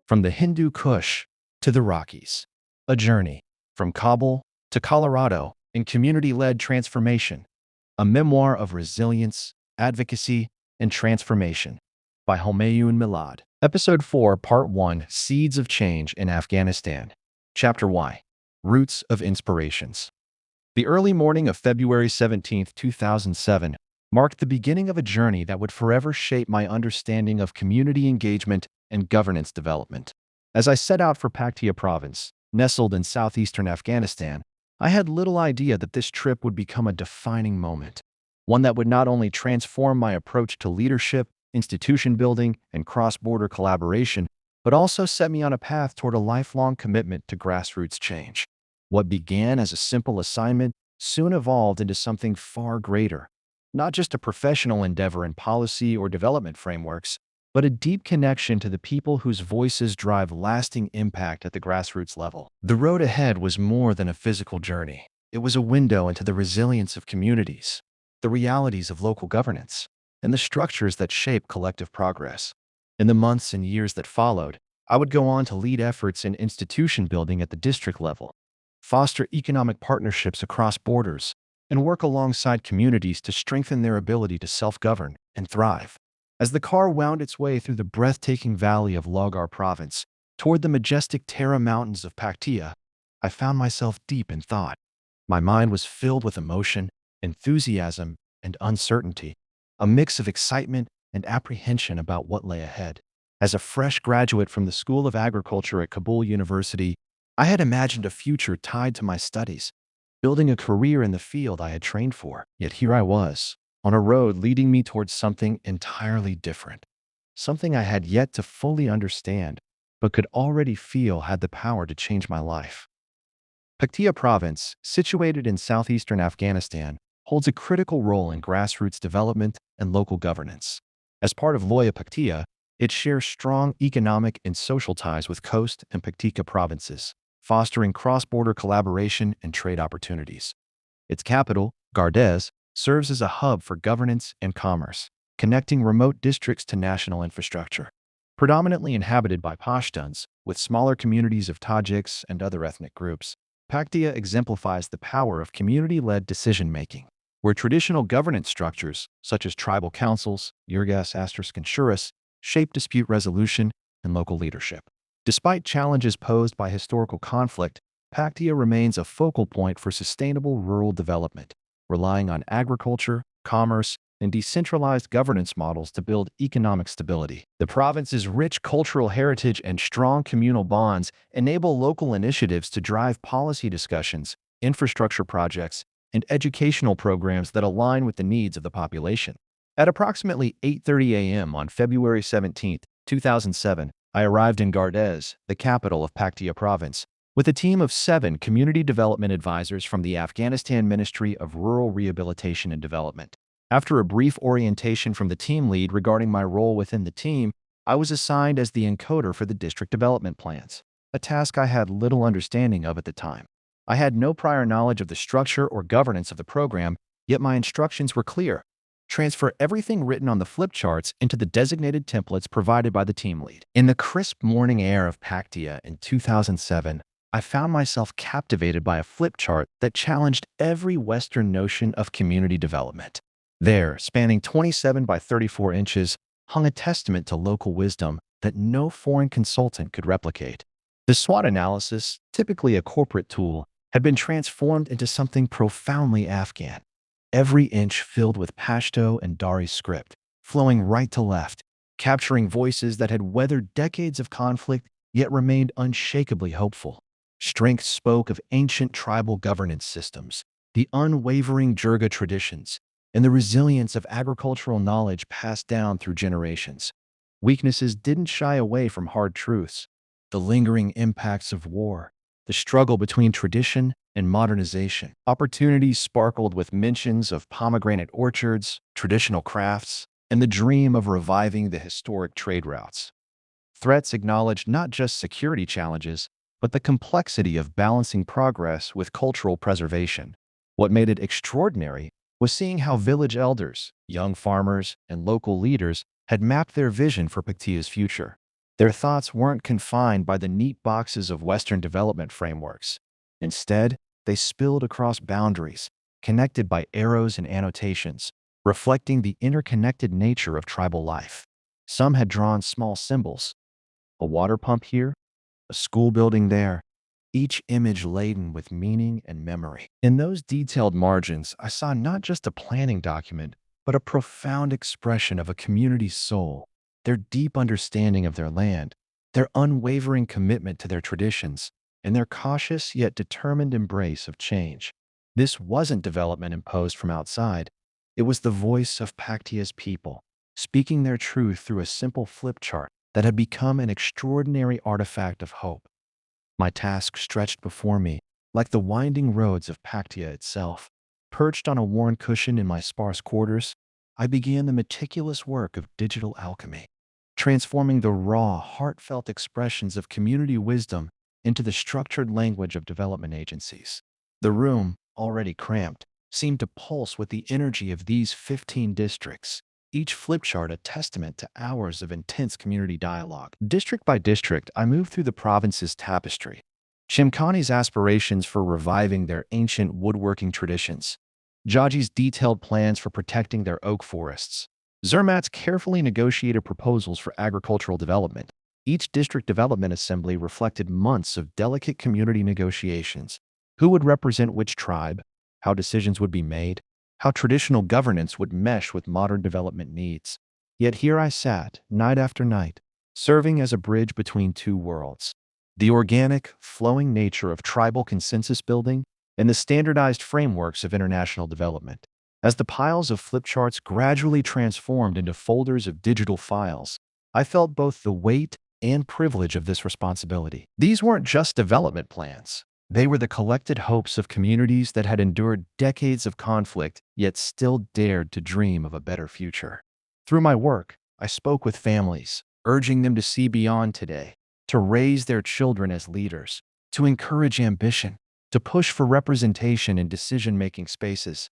From the Hindu Kush to the Rockies. A journey from Kabul to Colorado in community-led transformation. A memoir of resilience, advocacy, and transformation by Homayun Milad. Episode 4, Part 1, Seeds of Change in Afghanistan. Chapter Y, Roots of Inspirations. The early morning of February 17, 2007, marked the beginning of a journey that would forever shape my understanding of community engagement and governance development. As I set out for Paktia province, nestled in southeastern Afghanistan, I had little idea that this trip would become a defining moment, one that would not only transform my approach to leadership, institution building, and cross-border collaboration, but also set me on a path toward a lifelong commitment to grassroots change. What began as a simple assignment soon evolved into something far greater, not just a professional endeavor in policy or development frameworks, but a deep connection to the people whose voices drive lasting impact at the grassroots level. The road ahead was more than a physical journey. It was a window into the resilience of communities, the realities of local governance, and the structures that shape collective progress. In the months and years that followed, I would go on to lead efforts in institution building at the district level, foster economic partnerships across borders, and work alongside communities to strengthen their ability to self-govern and thrive. As the car wound its way through the breathtaking valley of Logar province toward the majestic Tara Mountains of Paktia, I found myself deep in thought. My mind was filled with emotion, enthusiasm, and uncertainty, a mix of excitement and apprehension about what lay ahead. As a fresh graduate from the School of Agriculture at Kabul University, I had imagined a future tied to my studies, building a career in the field I had trained for. Yet here I was, on a road leading me towards something entirely different, something I had yet to fully understand, but could already feel had the power to change my life. Paktia province, situated in southeastern Afghanistan, holds a critical role in grassroots development and local governance. As part of Loya Paktia, it shares strong economic and social ties with Coast and Paktika provinces, fostering cross-border collaboration and trade opportunities. Its capital, Gardez, serves as a hub for governance and commerce, connecting remote districts to national infrastructure. Predominantly inhabited by Pashtuns, with smaller communities of Tajiks and other ethnic groups, Paktia exemplifies the power of community-led decision-making, where traditional governance structures, such as tribal councils, Yurgas and Shuras, shape dispute resolution and local leadership. Despite challenges posed by historical conflict, Paktia remains a focal point for sustainable rural development, relying on agriculture, commerce, and decentralized governance models to build economic stability. The province's rich cultural heritage and strong communal bonds enable local initiatives to drive policy discussions, infrastructure projects, and educational programs that align with the needs of the population. At approximately 8:30 a.m. on February 17, 2007, I arrived in Gardez, the capital of Paktia province, with a team of 7 community development advisors from the Afghanistan Ministry of Rural Rehabilitation and Development. After a brief orientation from the team lead regarding my role within the team, I was assigned as the encoder for the district development plans, a task I had little understanding of at the time. I had no prior knowledge of the structure or governance of the program, yet my instructions were clear. Transfer everything written on the flip charts into the designated templates provided by the team lead. In the crisp morning air of Paktia in 2007, I found myself captivated by a flip chart that challenged every Western notion of community development. There, spanning 27 by 34 inches, hung a testament to local wisdom that no foreign consultant could replicate. The SWOT analysis, typically a corporate tool, had been transformed into something profoundly Afghan. Every inch filled with Pashto and Dari script, flowing right to left, capturing voices that had weathered decades of conflict yet remained unshakably hopeful. Strength spoke of ancient tribal governance systems, the unwavering Jirga traditions, and the resilience of agricultural knowledge passed down through generations. Weaknesses didn't shy away from hard truths: the lingering impacts of war, the struggle between tradition and modernization. Opportunities sparkled with mentions of pomegranate orchards, traditional crafts, and the dream of reviving the historic trade routes. Threats acknowledged not just security challenges, but the complexity of balancing progress with cultural preservation. What made it extraordinary was seeing how village elders, young farmers, and local leaders had mapped their vision for Paktia's future. Their thoughts weren't confined by the neat boxes of Western development frameworks. Instead, they spilled across boundaries, connected by arrows and annotations, reflecting the interconnected nature of tribal life. Some had drawn small symbols, a water pump here, a school building there, each image laden with meaning and memory. In those detailed margins, I saw not just a planning document, but a profound expression of a community's soul, their deep understanding of their land, their unwavering commitment to their traditions, and their cautious yet determined embrace of change. This wasn't development imposed from outside. It was the voice of Paktia's people, speaking their truth through a simple flip chart that had become an extraordinary artifact of hope. My task stretched before me, like the winding roads of Paktia itself. Perched on a worn cushion in my sparse quarters, I began the meticulous work of digital alchemy, transforming the raw, heartfelt expressions of community wisdom into the structured language of development agencies. The room, already cramped, seemed to pulse with the energy of these 15 districts, each flip chart a testament to hours of intense community dialogue. District by district, I moved through the province's tapestry. Shimkhani's aspirations for reviving their ancient woodworking traditions, Jaji's detailed plans for protecting their oak forests, Zermatt's carefully negotiated proposals for agricultural development. Each district development assembly reflected months of delicate community negotiations. Who would represent which tribe? How decisions would be made? How traditional governance would mesh with modern development needs. Yet here I sat, night after night, serving as a bridge between two worlds. The organic, flowing nature of tribal consensus building and the standardized frameworks of international development. As the piles of flip charts gradually transformed into folders of digital files, I felt both the weight and privilege of this responsibility. These weren't just development plans. They were the collected hopes of communities that had endured decades of conflict, yet still dared to dream of a better future. Through my work, I spoke with families, urging them to see beyond today, to raise their children as leaders, to encourage ambition, to push for representation in decision-making spaces.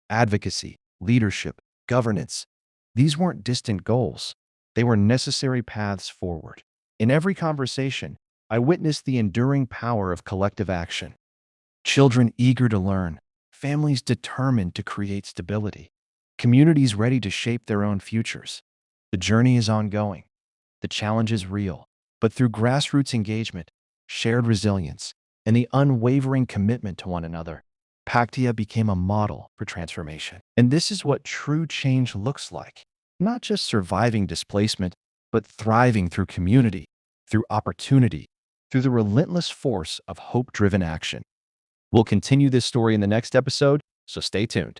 Advocacy, leadership, governance. These weren't distant goals. They were necessary paths forward. In every conversation, I witnessed the enduring power of collective action. Children eager to learn, families determined to create stability, communities ready to shape their own futures. The journey is ongoing. The challenge is real. But through grassroots engagement, shared resilience, and the unwavering commitment to one another, Paktia became a model for transformation. And this is what true change looks like. Not just surviving displacement, but thriving through community, through opportunity, through the relentless force of hope-driven action. We'll continue this story in the next episode, so stay tuned.